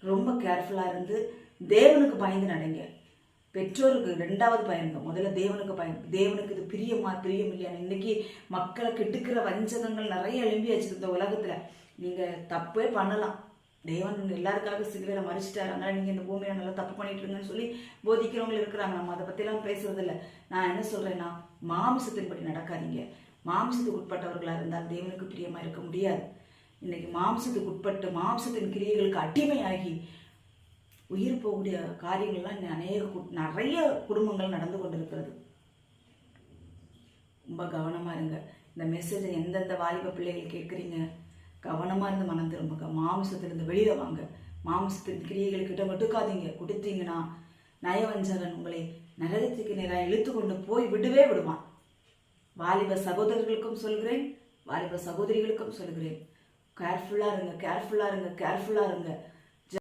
ரொம்ப கேர்ஃபுல்லாக இருந்து தேவனுக்கு பயந்து நடங்க. பெற்றோருக்கு ரெண்டாவது பயங்க, முதல்ல தேவனுக்கு தேவனுக்கு இது பிரியம் இல்லையா? இன்னைக்கு மக்களை கெடுக்கிற வஞ்சகங்கள் நிறைய எழும்பியாச்சு இந்த உலகத்துல. நீங்க தப்பே பண்ணலாம், தேவன் எல்லாருக்காக சிலுவையில மறிச்சிட்டாரு, அதனால நீங்க இந்த பூமியில நல்லா தப்பு பண்ணிட்டு இருங்கன்னு சொல்லி போதிக்கிறவங்க இருக்கிறாங்க. நம்ம அதை பத்திலாம் பேசுறது இல்லை. நான் என்ன சொல்றேன்னா, மாமிசத்தின்படி நடக்காதீங்க. மாம்சத்துக்கு உட்பட்டவர்களா இருந்தால் தேவனுக்கு பிரியமா இருக்க முடியாது. இன்னைக்கு மாம்சத்துக்கு உட்பட்டு மாம்சத்தின் கிரியைகளுக்கு அடிமையாகி உயிர் போகக்கூடிய காரியங்கள்லாம் நிறைய குடும்பங்கள் நடந்து கொண்டிருக்கிறது. ரொம்ப கவனமா இருங்க. இந்த மெசேஜை எந்தெந்த வாலிப பிள்ளைகள் கேட்குறீங்க, கவனமா இருந்து மனம் திரும்புங்க. மாம்சத்திலிருந்து வெளியில வாங்க. மாம்சத்தின் கிரியைகள்கிட்ட மட்டுக்காதீங்க. கொடுத்தீங்கன்னா நயவஞ்சகன் உங்களை நரகத்துக்கு நேராக இழுத்து கொண்டு போய் விடவே விடுவான். வாலிப சகோதரர்களுக்கும் சொல்கிறேன், வாலிப சகோதரிகளுக்கும் சொல்கிறேன், கேர்ஃபுல்லா இருங்க, கேர்ஃபுல்லா இருங்க, கேர்ஃபுல்லா இருங்க.